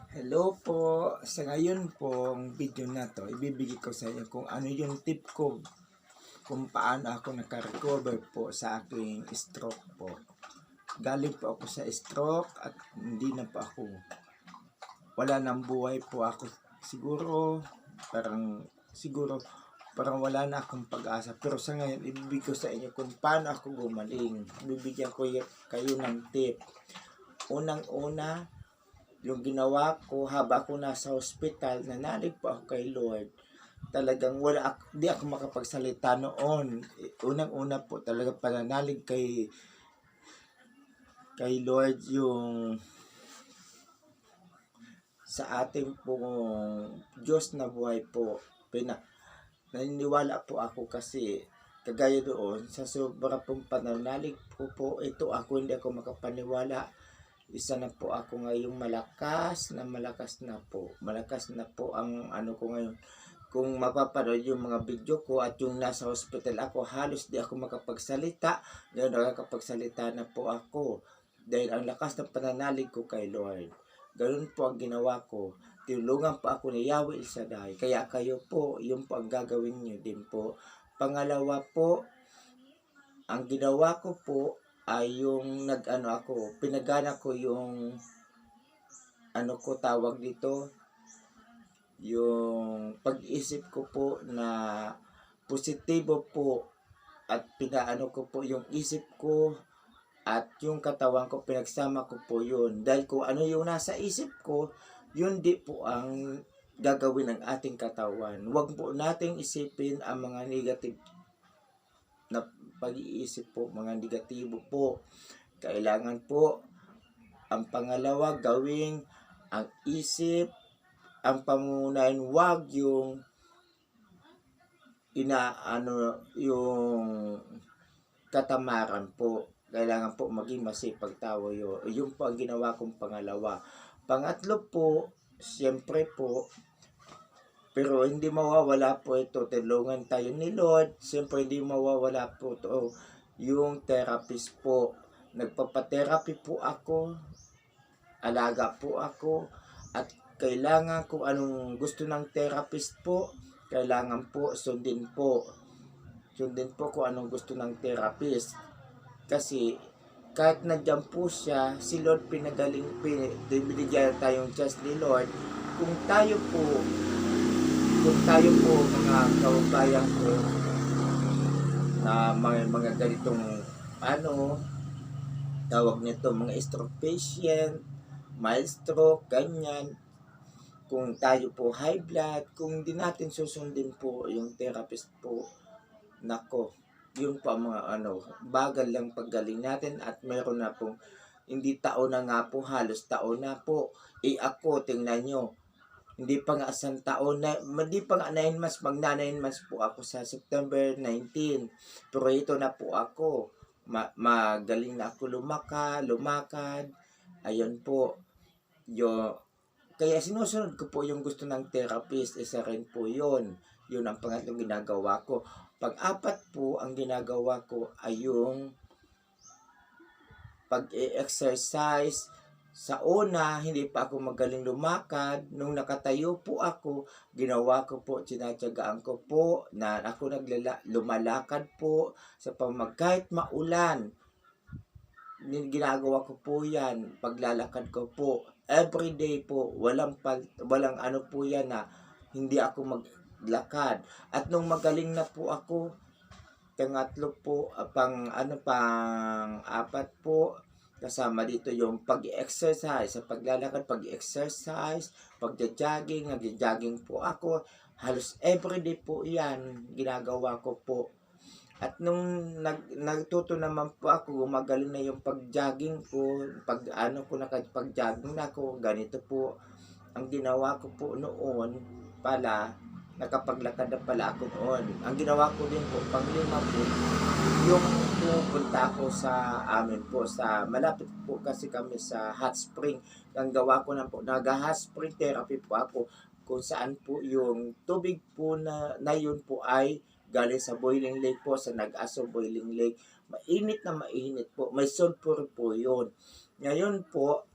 Hello po! Sa ngayon pong video na to, ibibigay ko sa inyo kung ano yung tip ko kung paano ako nakarecover po sa aking stroke po. Galing po ako sa stroke at hindi na po ako, wala nang buhay po ako. Parang wala na akong pag-asa. Pero sa ngayon, ibibigay ko sa inyo kung paano ako gumaling. Bibigyan ko kayo ng tip. Unang-una, yung ginawa ko habang ako nasa hospital, nanalig po ako kay Lord. Talagang di ako makapagsalita noon. Unang-una po talaga pananalig kay Lord yung sa ating pong Diyos na buhay po. Naniniwala po ako kasi kagaya doon sa sobra pong pananalig po, ito ako hindi ako makapaniwala. Isa na po ako ngayong malakas na po. Malakas na po ang ano ko ngayon. Kung mapapanood yung mga video ko at yung nasa hospital ako, halos di ako makapagsalita. Ngayon nakakapagsalita na po ako. Dahil ang lakas ng pananalig ko kay Lord. Ganun po ang ginawa ko. Tinulungan po ako ni Yahweh El Shaddai. Kaya kayo po, yun po ang gagawin nyo din po. Pangalawa po, ang ginawa ko po ay yung pinagana ko yung tawag dito, yung pag-isip ko po na positibo po at pinaano ko po yung isip ko at yung katawan ko, pinagsama ko po yun. Dahil kung ano yung nasa isip ko, yun di po ang gagawin ng ating katawan. Huwag po nating isipin ang mga negative na pag-iisip po, mga negatibo po. Kailangan po, ang pangalawa, gawing ang isip, ang pamunahin, wag yung yung katamaran po. Kailangan po maging masipag tao yun. Yun po ang ginawa kong pangalawa. Pangatlo po, siyempre po, pero hindi mawawala po ito. Tulungan tayo ni Lord. Siyempre hindi mawawala po ito. Yung therapist po. Nagpapatherapy po ako. Alaga po ako. At kailangan kung anong gusto ng therapist po, kailangan po sundin po. Sundin po kung anong gusto ng therapist. Kasi kahit nandiyan po siya, si Lord binigyan tayong chance ni Lord. Kung tayo po mga kababayan ko na mga ganitong tawag nito, mga stroke patient, mild stroke, ganyan. Kung tayo po high blood, kung di natin susundin po yung therapist po, nako, yun po ang mga bagal lang paggaling natin at meron na pong hindi taon na nga po, halos taon na po. Ako, tingnan nyo, hindi pa nga isang taon na, hindi pa nga 9 months, magna 9 months po ako sa September 19. Pero ito na po ako, magaling na ako lumakad, ayun po, kaya sinusunod ko po yung gusto ng therapist, isa rin po yun. Yun ang pangatlong ginagawa ko. Pag-apat po, ang ginagawa ko ay yung pag-exercise. Sa una, hindi pa ako magaling lumakad. Nung nakatayo po ako, ginawa ko po, tinatyagaan ko po na ako lumalakad po sa kahit maulan. Ginagawa ko po yan, paglalakad ko po. Everyday po, walang ano po yan na hindi ako maglakad. At nung magaling na po ako, pangatlo po, pang apat po, kasama dito yung pag-exercise, sa paglalakad, pag-exercise, pag-jogging, nag-jogging po ako. Halos everyday po yan, ginagawa ko po. At nung nagtuto naman po ako, gumagaling na yung pag-jogging ko, nakapag-jogging na ako, ganito po. Ang ginawa ko po noon pala, nakapaglakad na pala ako noon. Ang ginawa ko din po, panglima po, yung pupunta ko sa amin po, malapit po kasi kami sa hot spring. Ang gawa ko na po, nag-hot spring therapy po ako, kung saan po yung tubig po na yun po ay galing sa boiling lake po, sa Nag-Aso Boiling Lake. Mainit na mainit po, may sulfur po yun. Ngayon po,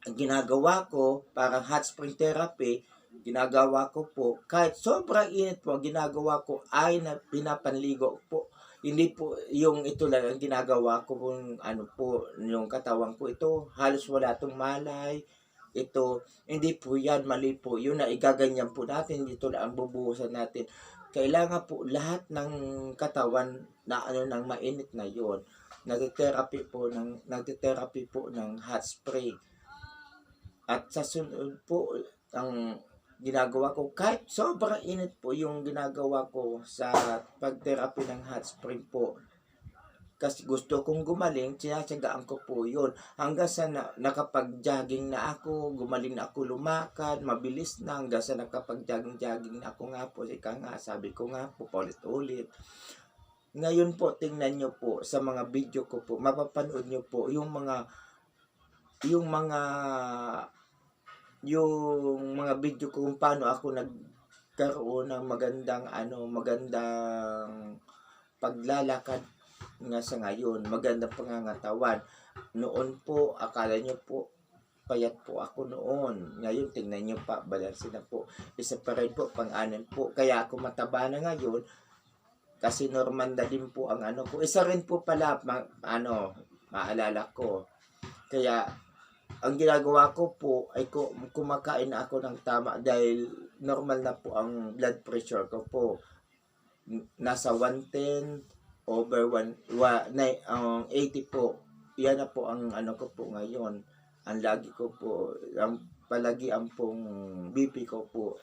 ang ginagawa ko, parang hot spring therapy, ginagawa ko po, kahit sobrang init po, ang ginagawa ko ay na pinapanligo po. Hindi po yung ito lang ang ginagawa ko kung ano po, yung katawan ko ito, halos wala tong malay, ito, hindi po yan, mali po, yun na igaganyan po natin, dito na ang bubuhusan natin. Kailangan po lahat ng katawan na ano ng mainit na yon, nagte-therapy po ng hot spring. At sa sunod po, ang ginagawa ko, kahit sobrang init po yung ginagawa ko sa pag-therapy ng hot spring po. Kasi gusto kong gumaling, sinasyagaan ko po yun. Hanggang sa nakapag-jogging na ako, gumaling na ako lumakad, mabilis na, hanggang sa nakapag-jogging na ako nga po. Ika nga, sabi ko nga po, paulit-ulit. Ngayon po, tingnan nyo po sa mga video ko po, mapapanood nyo po yung mga video ko kung paano ako nagkaroon ng magandang paglalakad nga sa ngayon, magandang pangangatawan. Noon po, akala nyo po, payat po ako noon. Ngayon, tingnan nyo pa, balanse na po. Isa pa rin po, pang-anim po. Kaya ako mataba na ngayon, kasi normal na din po ang ano ko. Isa rin po pala, maalala ko. Kaya, ang ginagawa ko po ay kumakain na ako ng tama dahil normal na po ang blood pressure ko po. Nasa 110 over 80 po. Yan na po ang ano ko po ngayon. Ang lagi ko po, ang palagian pong BP ko po.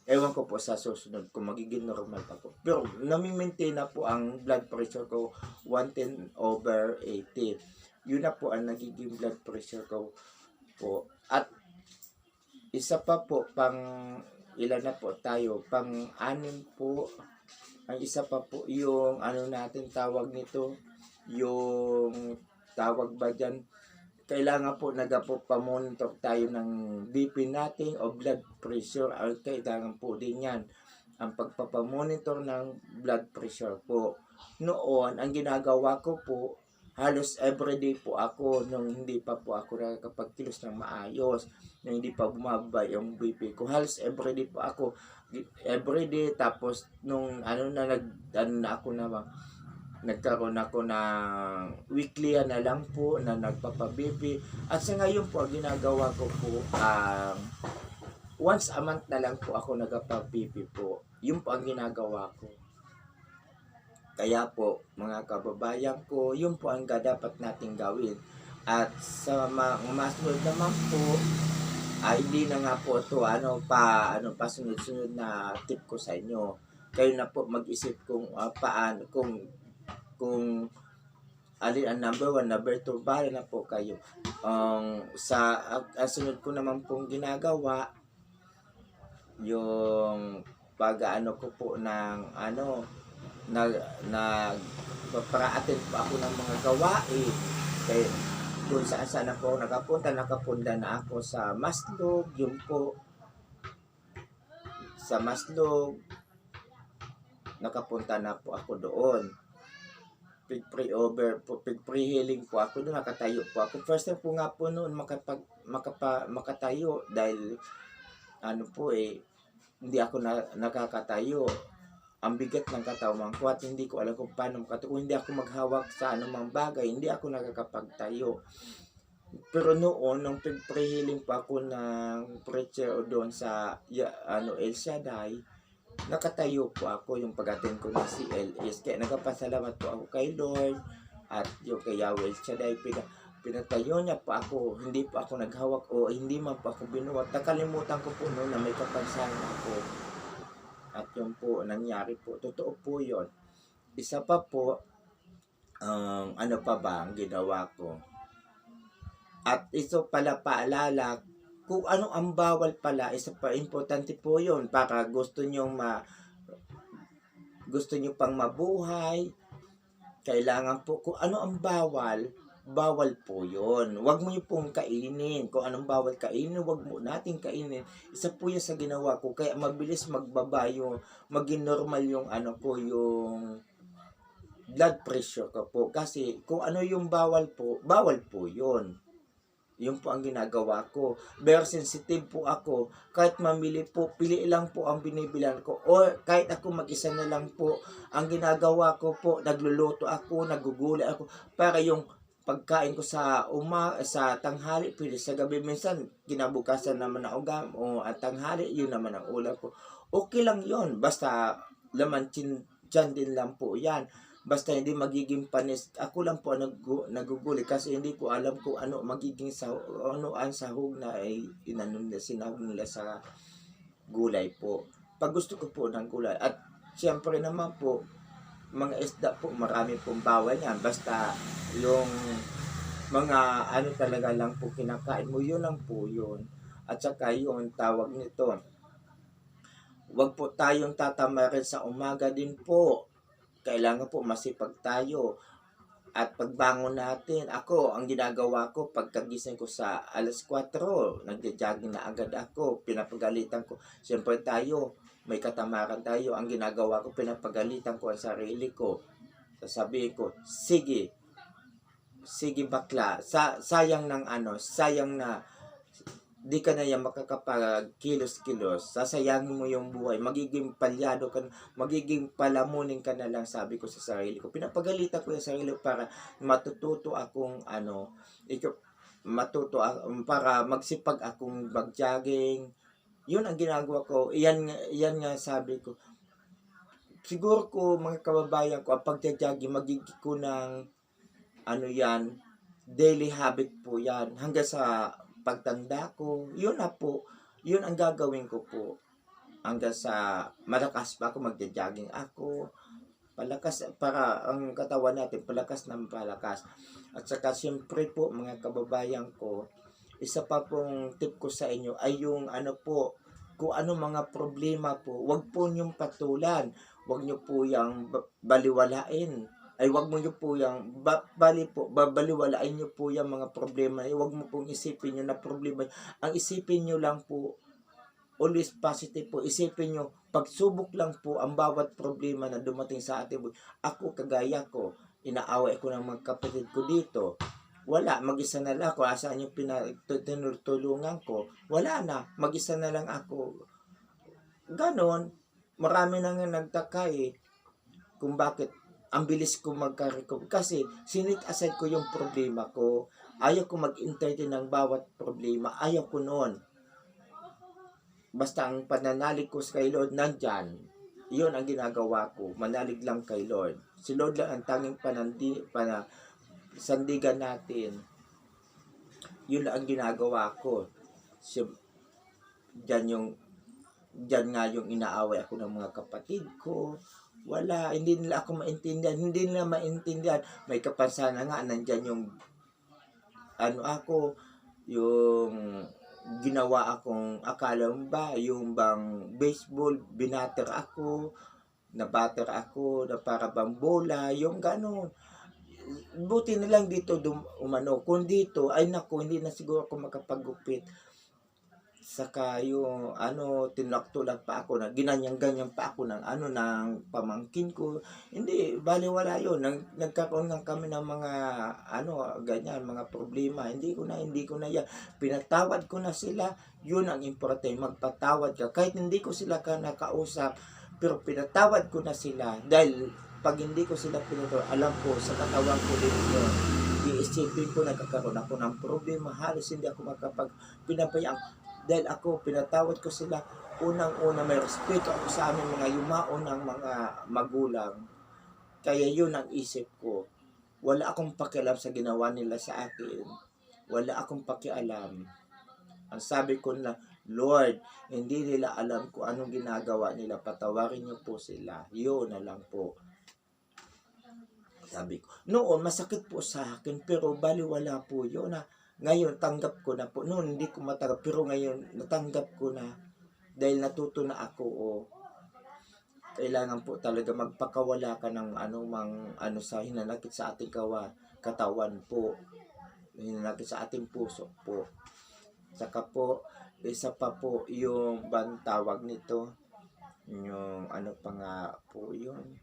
Ewan ko po sa susunod kung magiging normal pa po. Pero nami-maintain na po ang blood pressure ko 110 over 80. Yun na po ang nagiging blood pressure ko po. At isa pa po, ilan na po tayo? Pang-anim po. Ang isa pa po yung natin tawag nito, yung tawag ba dyan, kailangan po pa-monitor tayo ng BP natin o blood pressure. Kailangan po din yan ang pagpapamonitor ng blood pressure po. Noon, ang ginagawa ko po, halos everyday po ako nung hindi pa po ako nakakapagkilos ng maayos, nung hindi pa bumaba yung BP ko. Halos everyday po ako, everyday. Tapos nung nagkaroon ako ng weekly na lang po na nagpapa-BP. At sa ngayon po, ginagawa ko po once a month na lang po ako nagpapa-BP po. Yun po ang ginagawa ko. Kaya po, mga kababayan ko, yun po ang dapat nating gawin. At sa masunod naman po, ay hindi na nga po ito sunod-sunod na tip ko sa inyo. Kayo na po mag-isip kung paano, kung alin ang number 1, number 2, bahala na po kayo. Ang sunod ko naman pong ginagawa, yung ko po ng para-attend po ako ng mga gawain. Kaya kung saan na po nakapunta na ako sa Maslog, yun po. Sa Maslog, nakapunta na po ako doon. Pre-healing po ako doon, nakatayo po ako. First time po nga po noon makatayo dahil hindi ako nakakatayo. Ang bigat ng katawan ko at hindi ko alam kung paano makatayo. Kung hindi ako maghawak sa anumang bagay, hindi ako nakakapagtayo. Pero noon, nung pre-healing pa ako ng preacher doon sa El Shaddai, nakatayo po ako yung pag-attend ko ng CLS. Kaya nagpapasalamat po ako kay Lord at yung kay Yahweh El Shaddai. Pinatayo niya po ako, hindi po ako naghawak o hindi man po ako binuhat. Nakalimutan ko po noon na may kapansanan ako. At yun po, nangyari po. Totoo po yun. Isa pa po, ano pa ba ang ginawa ko? At ito pala paalala, kung ano ang bawal pala, isa pa importante po yun. Para gusto nyo pang mabuhay, kailangan po, kung ano ang bawal po yun. Huwag mo yung pong kainin. Kung anong bawal kainin, huwag mo natin kainin. Isa po yan sa ginawa ko. Kaya mabilis magbaba yung, maging normal yung yung blood pressure ko po. Kasi kung ano yung bawal po yun. Yun po ang ginagawa ko. Very sensitive po ako. Kahit mamili po, pili lang po ang binibilan ko. O kahit ako mag-isa na lang po, ang ginagawa ko po, nagluluto ako, nagugulay ako, para yung pagkain ko sa tanghali, pwede sa gabi, minsan kinabukasan naman na ugam o at tanghali, yun naman ang ulam ko. Okay lang yon, basta laman dyan din lang po yan. Basta hindi magiging panis. Ako lang po naguguli kasi hindi ko alam kung ano magiging ano ang sahog na ay sinahog nila sa gulay po. Pag gusto ko po ng gulay. At siyempre naman po, mga isda po, marami pong bawal yan. Basta yung mga ano talaga lang po kinakain mo, yun lang po yun. At saka yung tawag nito, wag po tayong tatamarin sa umaga din po. Kailangan po masipag tayo. At pagbangon natin, ako, ang ginagawa ko, pagkagising ko sa alas 4, nagja-jogging na agad ako, pinapagalitan ko. Siyempre tayo, may katamaran tayo. Ang ginagawa ko, pinapagalitan ko ang sarili ko. Sasabihin ko, sige bakla, sayang ng sayang na di ka na yan makakapag-kilos-kilos, sasayangin mo yung buhay, magiging palyado ka, magiging palamunin ka na lang, sabi ko sa sarili ko. Pinapagalitan ko yung sarili ko para matututo akong para magsipag akong mag-jogging. Yun ang ginagawa ko. Yan nga sabi ko. Siguro ko mga kababayan ko, ang pag-jogging magiging ko ng daily habit po yan. Hanggang sa pagtanda ko, yun na po. Yun ang gagawin ko po. Hanggang sa malakas pa ako, magja-jogging ako. Palakas, para ang katawan natin, palakas ng palakas. At saka siyempre po, mga kababayan ko, isa pa pong tip ko sa inyo ay yung kung ano mga problema po, wag po niyong patulan. Wag niyo po yung baliwalain. Wag mo niyo po yung babaliwalain niyo po yung mga problema. Wag mo pong isipin niyo na problema. Ang isipin niyo lang po, always positive po. Isipin niyo, pagsubok lang po ang bawat problema na dumating sa ating buhay. Ako, kagaya ko, inaaway ko ng mga kapatid ko dito. Wala, mag-isa na lang ako. Asaan yung tinutulungan ko? Wala na, mag-isa na lang ako. Ganon, marami nang nagtaka kung bakit ang bilis ko magka-recover. Kasi sinit aside ko yung problema ko. Ayaw ko mag-entertain ng bawat problema. Ayaw ko noon. Basta ang pananalig ko kay Lord nandyan. Yun ang ginagawa ko. Manalig lang kay Lord. Si Lord lang ang tanging sandigan natin. Yun lang ang ginagawa ko. Diyan nga yung inaaway ako ng mga kapatid ko. Wala, hindi nila ako maintindihan. Hindi nila maintindihan. May kapansanan nga, nandyan yung yung ginawa akong akala mo ba, yung bang baseball, binater ako, nabater ako, na para bang bola, yung gano'n. Buti na lang dito kung dito, ay naku, hindi na siguro ako makapagupit. Saka yung tinulak-tulak pa ako, na ginanyang-ganyan pa ako ng pamangkin ko. Hindi, baliwala yun. Nagkaroon lang kami ng mga ganyan, mga problema. Hindi ko na yan. Pinatawad ko na sila. Yun ang importante, magpatawad ka. Kahit hindi ko sila nakausap, pero pinatawad ko na sila. Dahil pag hindi ko sila pinatawad, alam ko, sa katawan ko din yun. Iisipin ko, nagkakaroon ako ng problema. Halos hindi ako pinabayaan. Dahil ako, pinatawad ko sila. Unang-una, may respeto ako sa aming mga yumaon ng mga magulang. Kaya yun ang isip ko. Wala akong pakialam sa ginawa nila sa akin. Wala akong pakialam. Ang sabi ko na, Lord, hindi nila alam kung anong ginagawa nila. Patawarin niyo po sila. Yun na lang po. Sabi ko. Noon, masakit po sa akin, pero baliwala po yun na. Ngayon, tanggap ko na po. Noon, hindi ko matanggap. Pero ngayon, natanggap ko na. Dahil natuto na ako, kailangan po talaga magpakawala ka ng sa hinanakit sa ating katawan po. Hinanakit sa ating puso po. Saka po, isa pa po, yung bang tawag nito, yung po yun.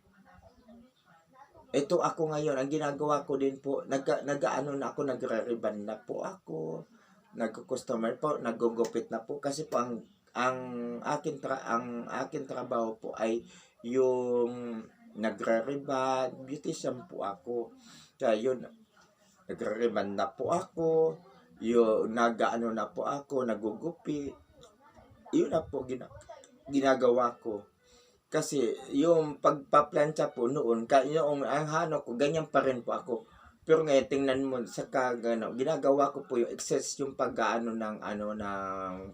Ito ako ngayon, ang ginagawa ko din po, nagre-reban na po ako. nagko-customer po, nagugupit na po kasi po ang akin trabaho po ay yung nagre-reband, beautician po ako. Kaya yun, nagre-reband na po ako, yung nag-ano na po ako, nagugupi. Yun na po ginagawa ko. Kasi yung pagpaplantsa po noon, yung ang hano ko, ganyan pa rin po ako. Pero ngayon, tingnan mo, sa ginagawa ko po yung excess yung pag-ano ng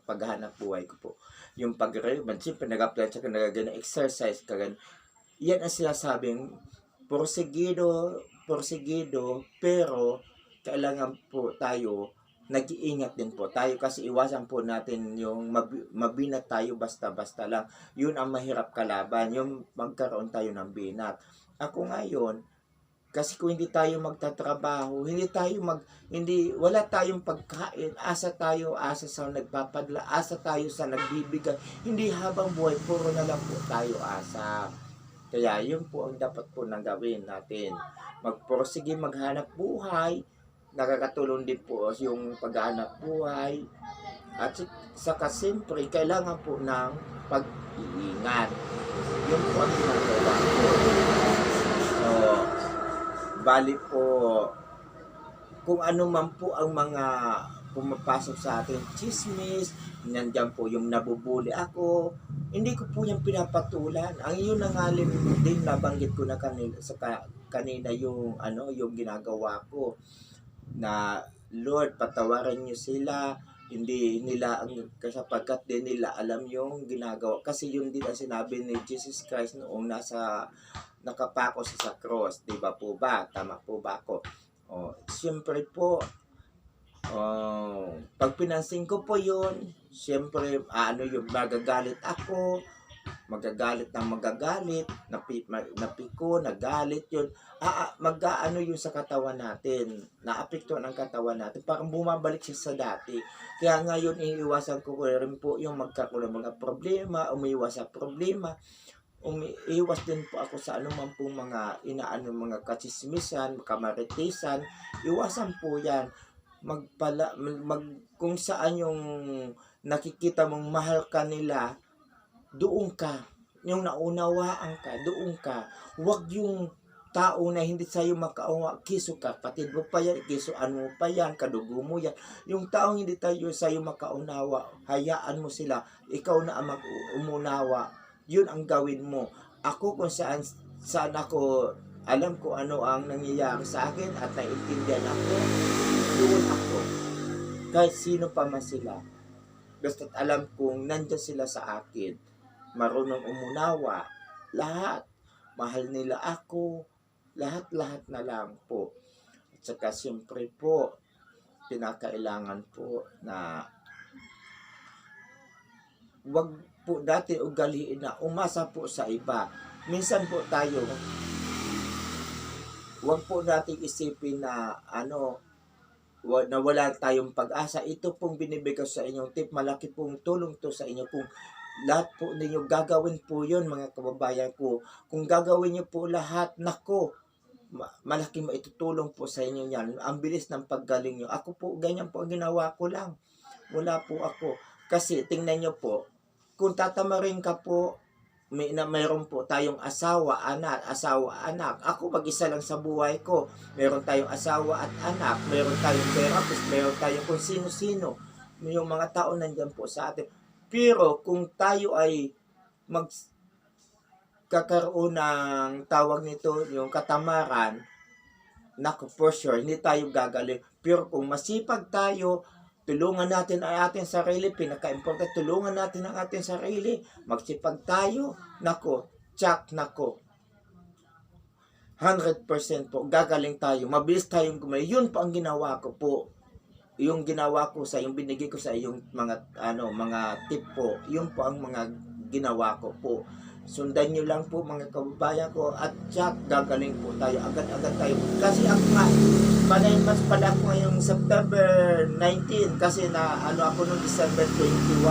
paghahanap buhay ko po. Yung pag-reband, siyempre nag-plantsa ka, exercise ka, yan ang sinasabing, porsigido, pero kailangan po tayo nag-iingat din po tayo kasi iwasan po natin yung mabinat tayo basta-basta lang. Yun ang mahirap kalaban, yung magkaroon tayo ng binat. Ako ngayon, kasi kung hindi tayo magtatrabaho, wala tayong pagkain, asa sa nagpapadla, asa tayo sa nagbibigay, hindi habang buhay, puro na lang po tayo asa. Kaya yun po ang dapat po nang gawin natin. Magporsige, maghanap buhay, nakakatulong din po yung paghanap buhay. At saka siyempre, kailangan po ng pag-iingat. Yun po ang ginagawa ko. So, bali po, kung ano man po ang mga pumapasok sa atin, chismis, nandiyan po yung nabubuli ako, hindi ko po yung pinapatulan. Ang yun nangalim din, nabanggit ko na kanina yung ginagawa ko na Lord, patawarin niyo sila, hindi nila sapagkat din nila alam yung ginagawa. Kasi yun din ang sinabi ni Jesus Christ noong nakapako sa cross, di ba po ba? Tama po ba ako? Siyempre po, pag pinansin ko po yun, siyempre, yung magagalit ako, magagalit, napiko, nagalit yun, mag-aano yun sa katawan natin, naapektuhan ang katawan natin, parang bumabalik siya sa dati. Kaya ngayon, iniiwasan ko rin po yung magkakaroon ng mga problema, umiiwas sa problema, umiiwas din po ako sa anumang pong mga mga katsismisan, kamaritisan, iwasan po yan. Kung saan yung nakikita mong mahal ka nila, doon ka. Yung naunawaan ka, doon ka. Huwag yung tao na hindi sa'yo makaunawa, kiso ka, kapatid mo pa yan, kisuan mo pa yan, kadugo mo yan. Yung taong hindi sa'yo makaunawa, hayaan mo sila, ikaw na ang umunawa. Yun ang gawin mo. Ako kung saan ako, alam ko ano ang nangyayari sa akin at naiintindihan ako, doon ako. Kahit sino pa man sila. Basta't alam kong nandyan sila sa akin. Marunong umunawa, lahat, mahal nila ako, lahat na lang po. At saka siyempre po, pinakailangan po na wag po dati ugaliin na umasa po sa iba. Minsan po tayo, wag po nating isipin na na wala tayong pag-asa. Ito pong binibigay sa inyong tip, malaki pong tulong to sa inyo kung lahat po ninyo gagawin po yun, mga kababayan ko. Kung gagawin niyo po lahat, nako, malaki maitutulong po sa inyo yan. Ang bilis ng paggaling nyo. Ako po, ganyan po ang ginawa ko lang. Wala po ako. Kasi, tingnan nyo po, kung tatamarin ka po, mayroon po tayong asawa, anak. Ako mag-isa lang sa buhay ko. Mayroon tayong asawa at anak. Mayroon tayong therapist. Mayroon tayong kung sino-sino. Yung mga tao nandyan po sa atin. Pero kung tayo ay magkakaroon ng tawag nito, yung katamaran, nako for sure, hindi tayo gagaling. Pero kung masipag tayo, tulungan natin ang ating sarili, pinaka-important, tulungan natin ang ating sarili, magsipag tayo, nako, 100% po, gagaling tayo, mabilis tayong gumaling. Yun po ang ginawa ko po. Yung ginawa ko yung binigay ko sa yung mga tip po, yun po ang mga ginawa ko po. Sundan nyo lang po mga kababayan ko at gagaling po tayo, agad-agad tayo. Kasi ako nga, mas pala ako ngayong September 19 kasi ako noong December 21,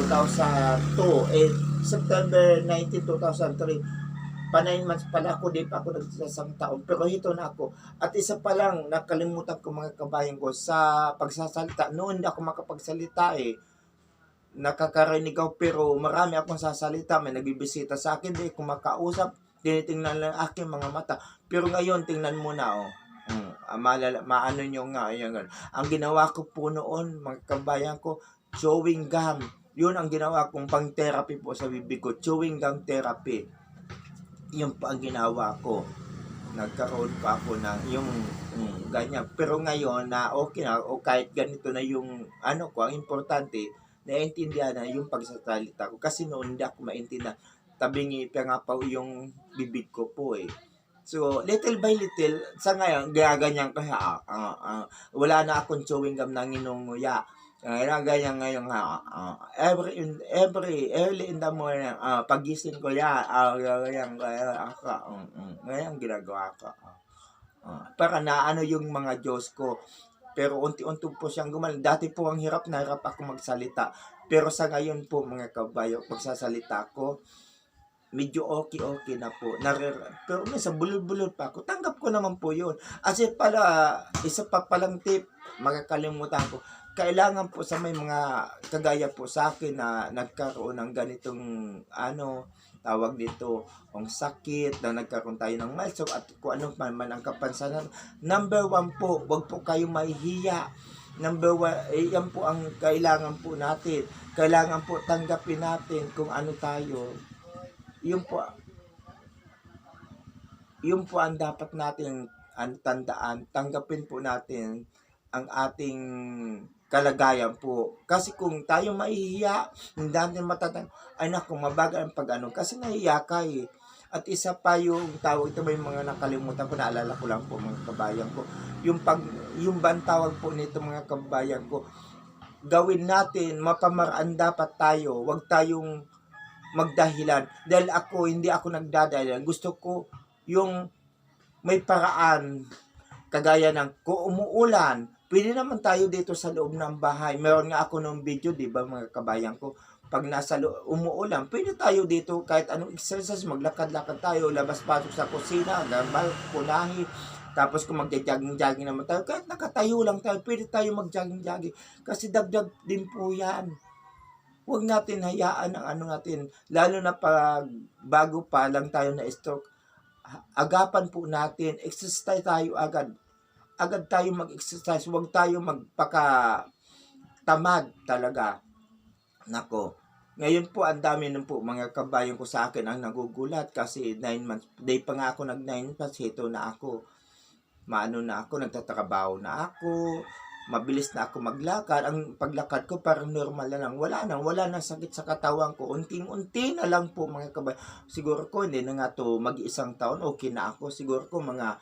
2002, September 19, 2003, pa 9 months pala ako, di pa ako nagsasang taon, pero ito na ako. At isa pa lang, nakalimutan ko mga kabayan ko, sa pagsasalita, noon hindi ako makapagsalita nakakarinig ako, pero marami akong sasalita, may nagbibisita sa akin, di ko makausap, tinitingnan lang aking mga mata. Pero ngayon, tingnan mo na, maano nyo nga, yan, ganun. Ang ginawa ko po noon, mga kabayan ko, chewing gum. Yun ang ginawa kong pang therapy po sa bibig ko, chewing gum therapy. Yun po ang ginawa ko. Nagkaroon pa ako ng yung ganyan. Pero ngayon na okay na, o kahit ganito na yung ano ko, ang importante, naiintindihan na yung pagsasalita ko. Kasi noon hindi ako maintindihan. Tabingi pa nga pa yung bibig ko po So, little by little, sa ngayon, gaganyan ko wala na akong chewing gum na nginunguya. Ganyan ngayon every early in the morning, pagising ko ngayon ginagawa ko. Para na ano yung mga Diyos ko. Pero unti-unti po siyang gumaling. Dati po ang hirap na hirap ako magsalita. Pero sa ngayon po mga kabayo, pagsasalita ko, medyo okay na po. Pero minsan bulol-bulol pa ako. Tanggap ko naman po yun. Kasi pala, isa pa palang tip, makakalimutan ko. Kailangan po sa may mga kagaya po sa akin na nagkaroon ng ganitong tawag dito, ang sakit, na nagkaroon tayo ng mild at kung ano man ang kapansanan. Number 1 po, wag po kayong mahihiya. Number 1, yan po ang kailangan po natin. Kailangan po tanggapin natin kung ano tayo. Yun po ang dapat natin tandaan. Tanggapin po natin ang ating kalagayan po. Kasi kung tayo mahihiya, hindi natin matatang, ay naku, mabagal ang pag-ano. Kasi nahihiya ka At isa pa yung tawag, ito ba yung mga nakalimutan ko, naalala ko lang po mga kabayan ko. Yung bang tawag po nito mga kabayan ko, gawin natin, mapamaraan dapat tayo, wag tayong magdahilan. Dahil hindi ako nagdadahilan. Gusto ko yung may paraan, kagaya ng kung umuulan, pwede naman tayo dito sa loob ng bahay. Meron nga ako nung video, di ba mga kabayan ko, pag nasa umuulan, pwede tayo dito kahit anong exercise, maglakad-lakad tayo, labas-pasok sa kusina, gambal, kunahi, tapos kung magja-jogging naman tayo, kahit nakatayo lang tayo, pwede tayo mag-jogging. Kasi dagdag din po yan. Huwag natin hayaan ang natin, lalo na pag bago pa lang tayo na stroke, agapan po natin, exercise tayo agad tayo mag-exercise, huwag tayo magpaka-tamad talaga. Nako, ngayon po ang dami nun po mga kabayan ko sa akin ang nagugulat kasi 9 months, day pa nga ako 9 months, ito na ako, nagtatrabaho na ako, mabilis na ako maglakad. Ang paglakad ko parang normal na lang, wala nang sakit sa katawan ko, unting-unti na lang po mga kabayan. Siguro ko hindi na nga to mag-isang taon, okay na ako. Siguro ko mga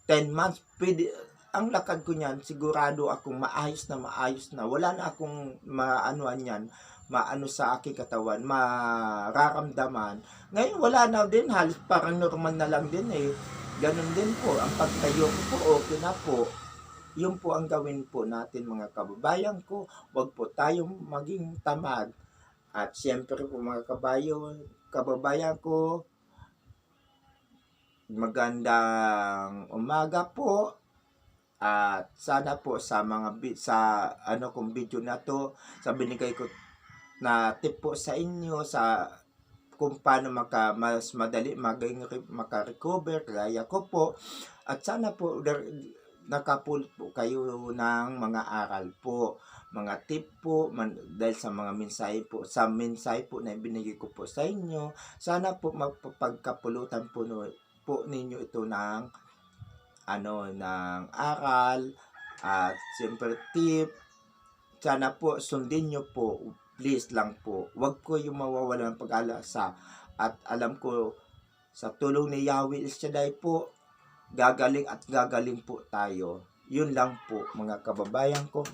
10 months, pwede, ang lakad ko niyan, sigurado akong maayos na, wala na akong maano sa aking katawan, mararamdaman. Ngayon wala na din, halos parang normal na lang din Ganun din po, ang pagtayo ko po, okay na po. Yun po ang gawin po natin mga kababayan ko, wag po tayong maging tamad. At siyempre po mga kababayan ko, magandang umaga po. At sana po sa kong video na to, sa binigay ko na tip po sa inyo sa kung paano mas madali maka-recover kaya ko po. At sana po nakapulot po kayo ng mga aral po, mga tip po dahil sa mga mensahe po na binigay ko po sa inyo. Sana po mapagkapulutan po ninyo ito ng ng aral at siyempre tip. Sana po sundin nyo po, please lang po, wag ko yung mawawala ng pag-alasa. At alam ko sa tulong ni Yahweh El Shaddai po, gagaling po tayo. Yun lang po mga kababayan ko.